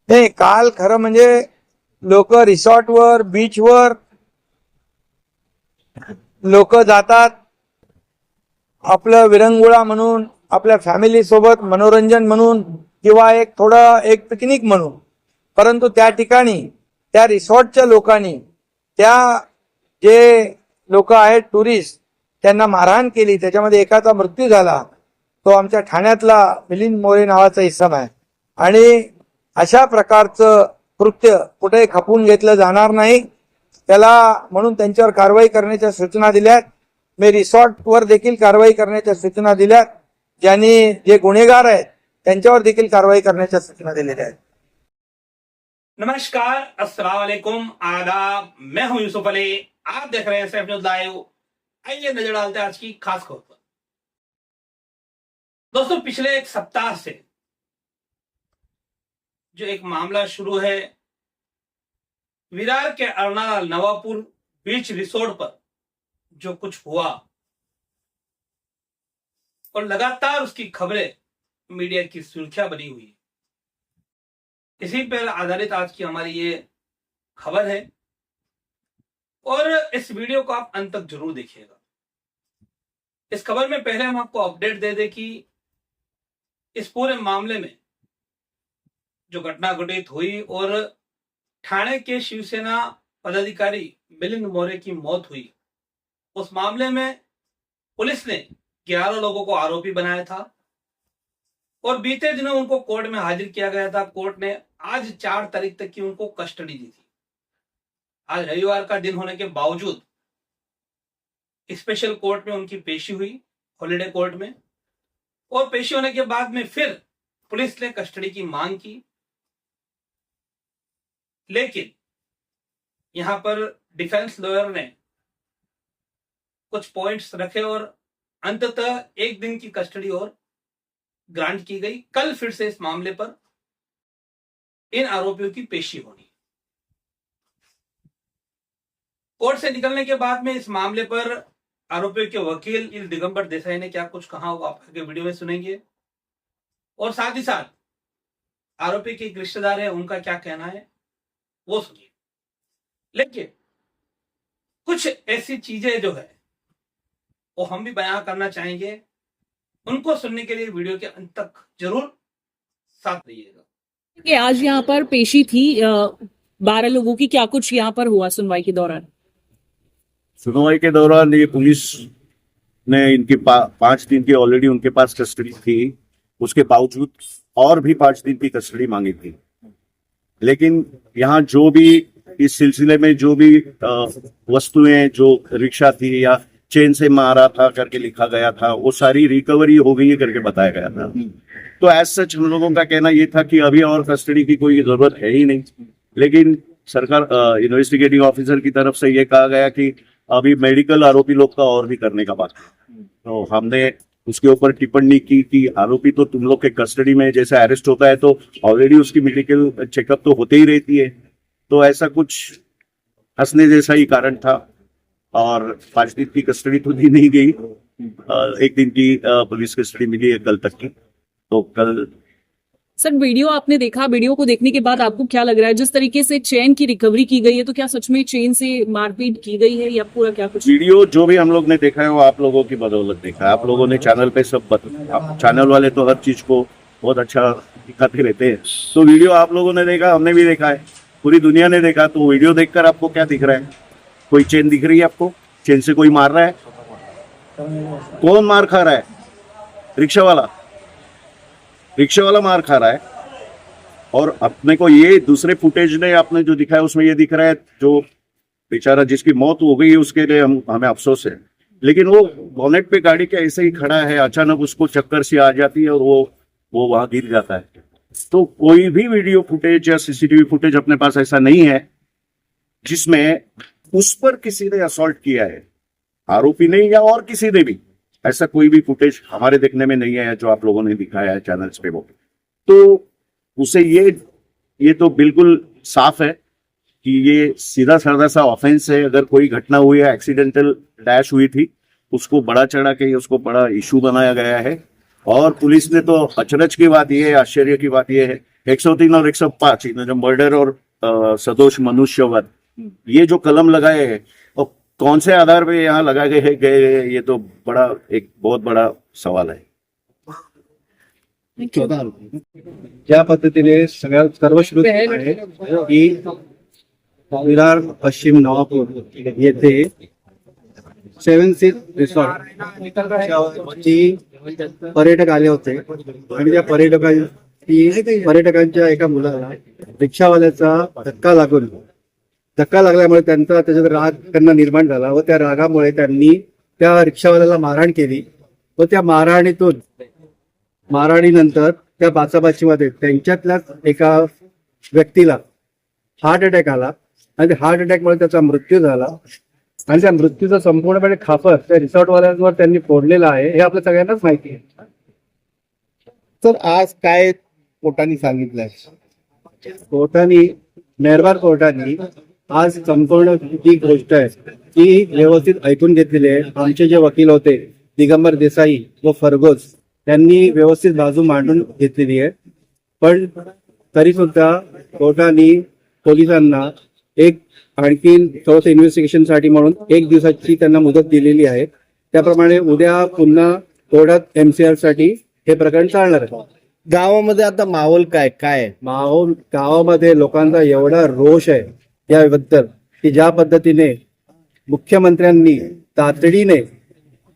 नाही, काल खरं म्हणजे लोक रिसॉर्टवर बीचवर लोक जातात आपलं विरंगुळा म्हणून, आपल्या फॅमिली सोबत मनोरंजन म्हणून किंवा एक पिकनिक म्हणून. परंतु त्या ठिकाणी त्या रिसॉर्टच्या लोकांनी त्या जे लोक आहेत टुरिस्ट त्यांना मारहाण केली, त्याच्यामध्ये एकाचा मृत्यू झाला. तो आमच्या ठाण्यातला मिलिंद मोरे नावाचा इसम आहे. आणि अशा प्रकारचं कृत्य कुठे खपून घेतलं जाणार नाही. त्याला म्हणून त्यांच्यावर कारवाई करण्याच्या सूचना दिल्यात. मी रिसॉर्टवर देखील कारवाई करण्याच्या सूचना दिल्यात. ज्यांनी जे गुन्हेगार आहेत त्यांच्यावर देखील कारवाई करण्याच्या सूचना दिलेल्या आहेत. नमस्कार, अस्सलाम वालेकुम, आदाब। मैं हूं यूसुफ अली, आप देख रहे हैं सैफ न्यूज़ लाइव। आइए नजर डालते हैं आज की खास खबर पर। दोस्तों, पिछले एक सप्ताह से जो एक मामला शुरू है विरार के अरनाला नवापुर बीच रिसोर्ट पर जो कुछ हुआ और लगातार उसकी खबरें मीडिया की सुर्खियां बनी हुई है, इसी पर आधारित आज की हमारी ये खबर है और इस वीडियो को आप अंत तक जरूर देखिएगा। इस खबर में पहले हम आपको अपडेट दे दें कि इस पूरे मामले में जो घटना घटित हुई और ठाणे के शिवसेना पदाधिकारी मिलिंद मोरे की मौत हुई, उस मामले में पुलिस ने 11 लोगों को आरोपी बनाया था और बीते दिनों उनको कोर्ट में हाजिर किया गया था। कोर्ट ने आज 4 तारीख तक की उनको कस्टडी दी थी। आज रविवार का दिन होने के बावजूद स्पेशल कोर्ट में उनकी पेशी हुई, हॉलिडे कोर्ट में, और पेशी होने के बाद में फिर पुलिस ने कस्टडी की मांग की। लेकिन यहां पर डिफेंस लॉयर ने कुछ पॉइंट्स रखे और अंततः 1 दिन की कस्टडी और ग्रांट की गई। कल फिर से इस मामले पर इन आरोपियों की पेशी होनी। कोर्ट से निकलने के बाद में इस मामले पर आरोपियों के वकील दिगंबर देसाई ने क्या कुछ कहा वो आप आगे वीडियो में सुनेंगे, और साथ ही साथ आरोपी के एक रिश्तेदार है उनका क्या कहना है वो सुनिए। लेकिन कुछ ऐसी चीजें जो है वो हम भी बयां करना चाहेंगे, उनको सुनने के लिए वीडियो के अंत तक जरूर साथ रहिएगा। कि आज यहाँ पर पेशी थी 12 लोगों की, क्या कुछ यहाँ पर हुआ सुनवाई के दौरान? सुनवाई के दौरान ये पुलिस ने इनकी 5 दिन की ऑलरेडी उनके पास कस्टडी थी, उसके बावजूद और भी 5 दिन की कस्टडी मांगी थी। लेकिन यहाँ जो भी इस सिलसिले में जो भी वस्तुएं, जो रिक्शा थी या चेन से मारा था करके लिखा गया था, वो सारी रिकवरी हो गई है करके बताया गया था। तो एज सच हम लोगों का कहना ये था कि अभी और कस्टडी की कोई जरूरत है ही नहीं। लेकिन सरकार इन्वेस्टिगेटिंग ऑफिसर की तरफ से ये कहा गया कि अभी मेडिकल आरोपी लोग का और भी करने का बाकी है। तो हमने उसके ऊपर टिप्पणी की कि आरोपी तो तुम लोग के कस्टडी में जैसे अरेस्ट होता है तो ऑलरेडी उसकी मेडिकल चेकअप तो होते ही रहती है, तो ऐसा कुछ हंसने जैसा ही कारण था। और 5 दिन की कस्टडी तो दी नहीं गई, 1 दिन की पुलिस कस्टडी मिली है कल तक की। तो कल सर, वीडियो आपने देखा, वीडियो को देखने के बाद आपको क्या लग रहा है? जिस तरीके से चेन की रिकवरी की गई है, तो क्या सच में चेन से मारपीट की गई है या पूरा क्या कुछ? वीडियो जो भी हम लोग ने देखा है वो आप लोगों की बदौलत देखा है। आप लोगों ने चैनल पे चैनल वाले तो हर चीज को बहुत अच्छा दिखाते रहते हैं। तो वीडियो आप लोगों ने देखा, हमने भी देखा है, पूरी दुनिया ने देखा। तो वीडियो देखकर आपको क्या दिख रहा है? कोई चेन दिख रही है आपको? चेन से कोई मार रहा है? कौन मार खा रहा है? रिक्शा वाला मार खा रहा है। और अपने को ये दूसरे फुटेज ने आपने जो दिखाया उसमें ये दिख रहा है जो बेचारा जिसकी मौत हो गई है उसके लिए हमें अफसोस है। लेकिन वो बॉनेट पे गाड़ी के ऐसे ही खड़ा है, अचानक उसको चक्कर सी आ जाती है और वो वहां गिर जाता है। तो कोई भी वीडियो फुटेज या सीसीटीवी फुटेज अपने पास ऐसा नहीं है जिसमें उस पर किसी ने असॉल्ट किया है, आरोपी ने या और किसी ने भी। ऐसा कोई भी फुटेज हमारे देखने में नहीं आया जो आप लोगों ने दिखाया है चैनल्स पे। वो तो उसे ये तो बिल्कुल साफ है कि ये सीधा साधा सा ऑफेंस है। अगर कोई घटना हुई है, एक्सीडेंटल डैश हुई थी, उसको बड़ा चढ़ा के उसको बड़ा इशू बनाया गया है। और पुलिस ने तो अचरज की बात यह है, आश्चर्य की बात यह है, 103 और 105 जो मर्डर और सदोष मनुष्यवध ये जो कलम लगाए हैं और कौन से आधार पे यहाँ लगाए गए ये तो बड़ा एक बहुत बड़ा सवाल है। ज्या पद्धतीने सगळ्यात सर्वश्रुत आहे की विरार पश्चिम नवापूर येथे 7 सीट रिसॉर्ट ची पर्यटक आले होते आणि त्या पर्यटकांच्या एका मुलाला रिक्षावाल्याचा धक्का लागल्यामुळे त्यांचा त्याच्यात राग त्यांना निर्माण झाला व त्या रागामुळे त्यांनी त्या रिक्षावाल्याला मारहाण केली व त्या मारहाणीनंतर त्या बाचाबाचीमध्ये त्यांच्यातल्याच एका व्यक्तीला हार्ट अटॅक आला आणि त्या हार्ट अटॅकमुळे त्याचा मृत्यू झाला आणि त्या मृत्यूचा संपूर्णपणे खापर त्या रिसॉर्टवाल्यांवर त्यांनी फोडलेला आहे हे आपल्या सगळ्यांनाच माहिती आहे. तर आज काय कोर्टाने सांगितलंय? मेहरबान कोर्टाने आज संपूर्ण जी गोष्ट आहे ती व्यवस्थित ऐकून घेतलेली आहे. आमचे जे वकील होते दिगंबर देसाई व फरगोस त्यांनी व्यवस्थित बाजू मांडून घेतलेली आहे. पण तरी सुद्धा कोर्टाने पोलिसांना एक आणखी थोडंसं इन्व्हेस्टिगेशनसाठी म्हणून 1 दिवसाची त्यांना मुदत दिलेली आहे. त्याप्रमाणे उद्या पुन्हा कोर्टात MCR साठी हे प्रकरण चालणार आहे. गावामध्ये आता माहोल काय माहोल गावामध्ये लोकांचा एवढा रोष आहे याबद्दल की ज्या पद्धतीने मुख्यमंत्र्यांनी तातडीने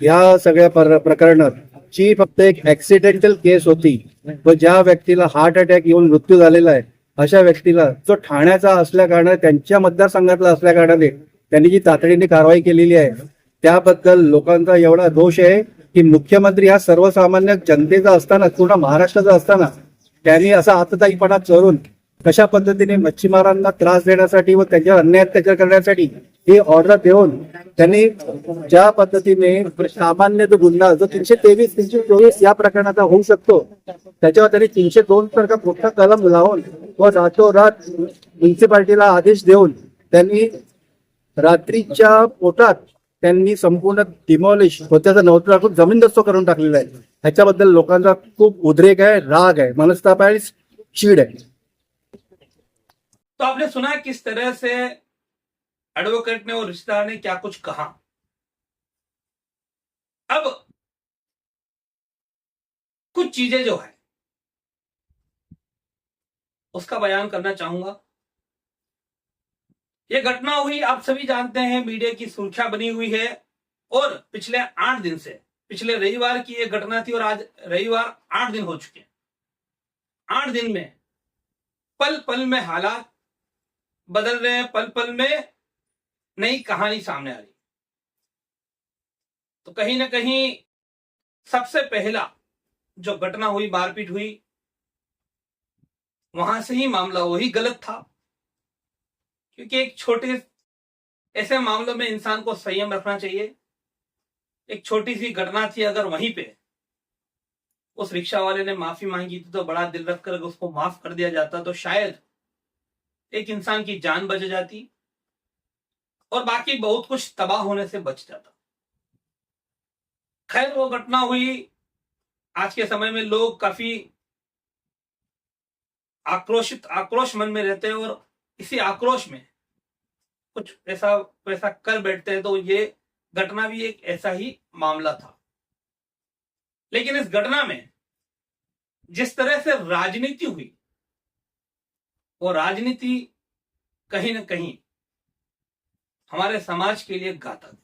या सगळ्या प्रकरणात जी फक्त एक ऍक्सिडेंटल केस होती व ज्या व्यक्तीला हार्ट अटॅक येऊन मृत्यू झालेला आहे अशा व्यक्तीला जो ठाण्याचा असल्या कारणाने त्यांच्या मतदारसंघातला असल्या कारणाने त्यांनी जी तातडीने कारवाई केलेली आहे त्याबद्दल लोकांचा एवढा रोष आहे की मुख्यमंत्री हा सर्वसामान्य जनतेचा असताना पूर्ण महाराष्ट्राचा असताना त्यांनी असा आतताईपणा चोरून कशा पद्धतीने मच्छीमारांना त्रास देण्यासाठी व त्यांच्यावर अन्याय अत्याचार करण्यासाठी ही ऑर्डर देऊन त्यांनी ज्या पद्धतीने सामान्य जो गुन्हा जो 323 324 या प्रकरणाचा होऊ शकतो त्याच्यावर त्यांनी 302 सारखा मोठा कलम लावून व रातोरात म्युन्सिपाल्टीला आदेश देऊन त्यांनी रात्रीच्या पोटात त्यांनी संपूर्ण डिमॉलिश होत्याचा नव्हतं टाकून जमीनदस्तो करून टाकलेला आहे. ह्याच्याबद्दल लोकांचा खूप उद्रेक आहे, राग आहे, मनस्ताप आहे, चीड आहे. तो आपने सुना किस तरह से एडवोकेट ने और रिश्तेदार ने क्या कुछ कहा. अब कुछ चीजें जो है उसका बयान करना चाहूंगा. ये घटना हुई, आप सभी जानते हैं, मीडिया की सुर्खियां बनी हुई है और पिछले 8 दिन से, पिछले रविवार की ये घटना थी और आज रविवार 8 दिन हो चुके हैं. 8 दिन में पल पल में हालात बदल रहे हैं, पल पल में नई कहानी सामने आ रही. तो कहीं ना कहीं सबसे पहला जो घटना हुई, मारपीट हुई, वहां से ही मामला वही गलत था. क्योंकि एक छोटे ऐसे मामलों में इंसान को संयम रखना चाहिए. एक छोटी सी घटना थी, अगर वहीं पे उस रिक्शा वाले ने माफी मांगी थी तो बड़ा दिल रखकर अगर उसको माफ कर दिया जाता तो शायद एक इंसान की जान बच जाती और बाकी बहुत कुछ तबाह होने से बच जाता. खैर, वो घटना हुई. आज के समय में लोग काफी आक्रोश मन में रहते हैं और इसी आक्रोश में कुछ ऐसा वैसा कर बैठते हैं. तो ये घटना भी एक ऐसा ही मामला था. लेकिन इस घटना में जिस तरह से राजनीति हुई, वो राजनीति कहीं ना कहीं हमारे समाज के लिए घातक है.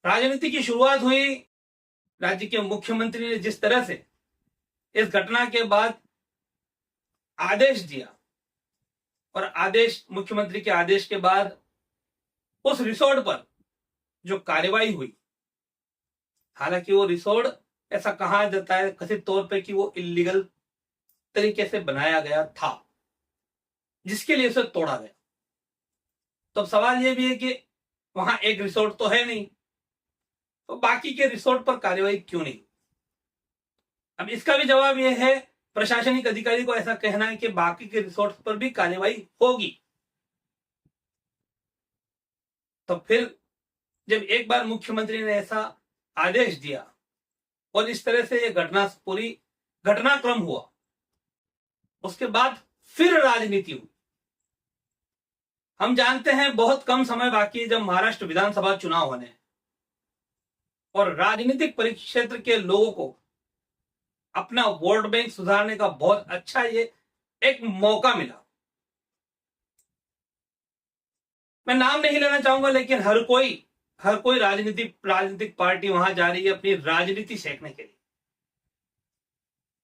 राजनीति की शुरुआत हुई, राज्य के मुख्यमंत्री ने जिस तरह से इस घटना के बाद आदेश दिया और मुख्यमंत्री के आदेश के बाद उस रिसोर्ट पर जो कार्रवाई हुई, हालांकि वो रिसोर्ट ऐसा कहा जाता है कथित तौर पे कि वो इलीगल तरीके से बनाया गया था, जिसके लिए उसे तोड़ा गया. तो अब सवाल ये भी है कि वहां एक रिसोर्ट तो है नहीं, तो बाकी के रिसोर्ट पर कार्रवाई क्यों नहीं? अब इसका भी जवाब यह है, प्रशासनिक अधिकारी को ऐसा कहना है कि बाकी के रिसोर्ट पर भी कार्रवाई होगी. तो फिर जब एक बार मुख्यमंत्री ने ऐसा आदेश दिया और इस तरह से ये पूरी घटनाक्रम हुआ। उसके बाद फिर राजनीति हुई। हम जानते हैं बहुत कम समय बाकी है जब महाराष्ट्र विधानसभा चुनाव होने हैं और राजनीतिक परिक्षेत्र के लोगों को अपना वोट बैंक सुधारने का बहुत अच्छा ये एक मौका मिला। मैं नाम नहीं लेना चाहूंगा, लेकिन हर कोई राजनीतिक पार्टी वहां जा रही है अपनी राजनीति सेकने के लिए।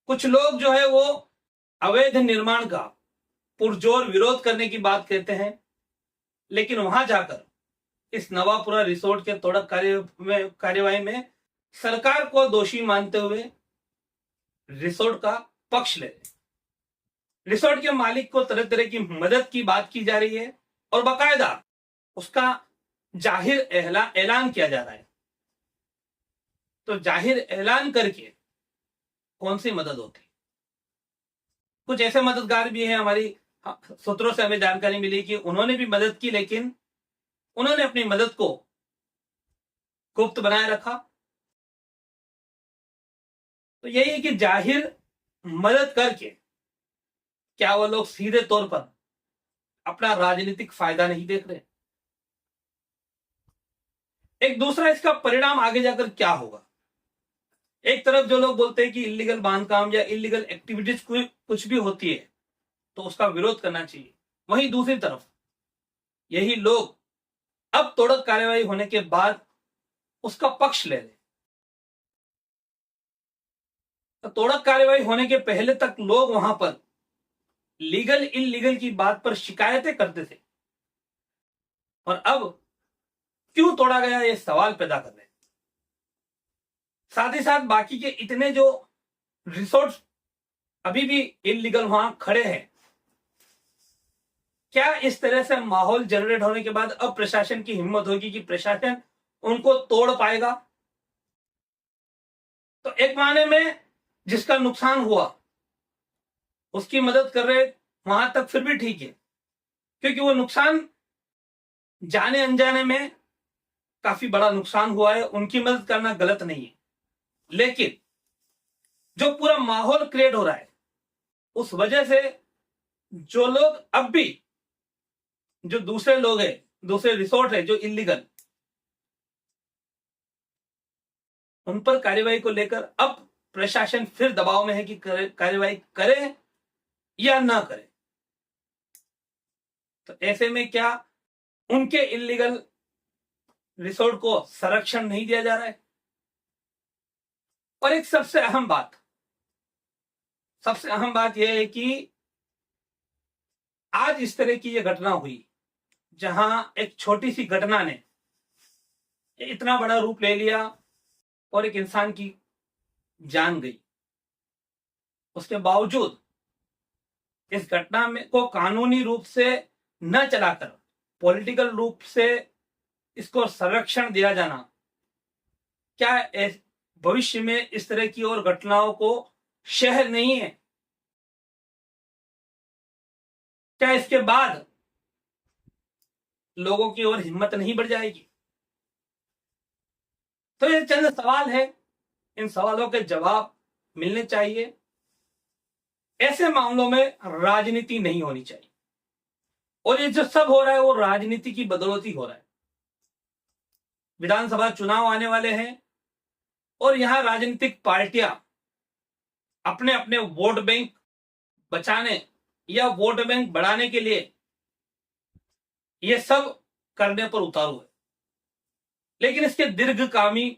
कुछ लोग जो है वो अवैध निर्माण का पुरजोर विरोध करने की बात कहते हैं, लेकिन वहां जाकर इस नवापुरा रिसोर्ट के तोड़क कार्यवाही में सरकार को दोषी मानते हुए रिसोर्ट का पक्ष ले रहे। रिसोर्ट के मालिक को तरह तरह की मदद की बात की जा रही है और बाकायदा उसका जाहिर ऐलान किया जा रहा है। तो जाहिर ऐलान करके कौन सी मदद होती? कुछ ऐसे मददगार भी हैं, हमारी सूत्रों से हमें जानकारी मिली कि उन्होंने भी मदद की, लेकिन उन्होंने अपनी मदद को गुप्त बनाए रखा। तो यही है कि जाहिर मदद करके क्या वो लोग सीधे तौर पर अपना राजनीतिक फायदा नहीं देख रहे? एक दूसरा इसका परिणाम आगे जाकर क्या होगा? एक तरफ जो लोग बोलते हैं कि इलीगल बांधकाम या इलीगल एक्टिविटीज कुछ भी होती है तो उसका विरोध करना चाहिए, वहीं दूसरी तरफ यही लोग अब तोड़क कार्यवाही होने के बाद उसका पक्ष ले रहे। तो तोड़क कार्यवाही होने के पहले तक लोग वहां पर लीगल इलीगल की बात पर शिकायतें करते थे और अब क्यों तोड़ा गया ये सवाल पैदा कर रहे हैं। साथ ही साथ बाकी के इतने जो रिसोर्ट्स अभी भी इलीगल वहां खड़े हैं, क्या इस तरह से माहौल जनरेट होने के बाद अब प्रशासन की हिम्मत होगी कि प्रशासन उनको तोड़ पाएगा? तो एक मायने में जिसका नुकसान हुआ उसकी मदद कर रहे वहां तक फिर भी ठीक है, क्योंकि वो नुकसान जाने अनजाने में काफी बड़ा नुकसान हुआ है, उनकी मदद करना गलत नहीं है। लेकिन जो पूरा माहौल क्रिएट हो रहा है उस वजह से जो लोग अब भी जो दूसरे लोग हैं, दूसरे रिसोर्ट है जो इलीगल, उन पर कार्यवाही को लेकर अब प्रशासन फिर दबाव में है कि कार्यवाही करे या ना करे। तो ऐसे में क्या उनके इलीगल रिसोर्ट को संरक्षण नहीं दिया जा रहा है? और एक सबसे अहम बात यह है कि आज इस तरह की यह घटना हुई जहां एक छोटी सी घटना ने इतना बड़ा रूप ले लिया और एक इंसान की जान गई। उसके बावजूद इस घटना में को कानूनी रूप से न चलाकर पॉलिटिकल रूप से इसको संरक्षण दिया जाना, क्या भविष्य में इस तरह की और घटनाओं को शहर नहीं है? क्या इसके बाद लोगों की ओर हिम्मत नहीं बढ़ जाएगी? तो ये चंद सवाल है, इन सवालों के जवाब मिलने चाहिए। ऐसे मामलों में राजनीति नहीं होनी चाहिए और ये जो सब हो रहा है वो राजनीति की बदौलत ही हो रहा है। विधानसभा चुनाव आने वाले हैं और यहां राजनीतिक पार्टियां अपने अपने वोट बैंक बचाने या वोट बैंक बढ़ाने के लिए ये सब करने पर उतारू है, लेकिन इसके दीर्घकामी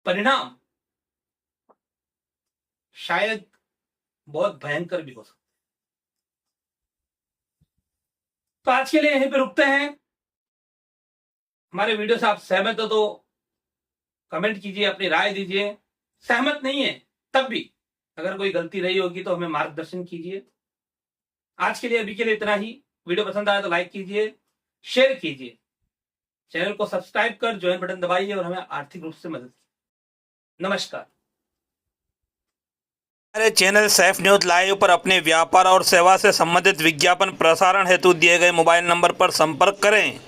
परिणाम शायद बहुत भयंकर भी हो सकते हैं। तो आज के लिए यहीं पे रुकते हैं। हमारे वीडियो से आप सहमत हो तो कमेंट कीजिए, अपनी राय दीजिए। सहमत नहीं है तब भी अगर कोई गलती रही होगी तो हमें मार्गदर्शन कीजिए। आज के लिए अभी के लिए इतना ही। वीडियो पसंद आया तो लाइक कीजिए, शेयर कीजिए, चैनल को सब्सक्राइब कर ज्वाइन बटन दबाइए और हमें आर्थिक रूप से मदद कीजिए। नमस्कार। हमारे चैनल सैफ न्यूज लाइव पर अपने व्यापार और सेवा से संबंधित विज्ञापन प्रसारण हेतु दिए गए मोबाइल नंबर पर संपर्क करें।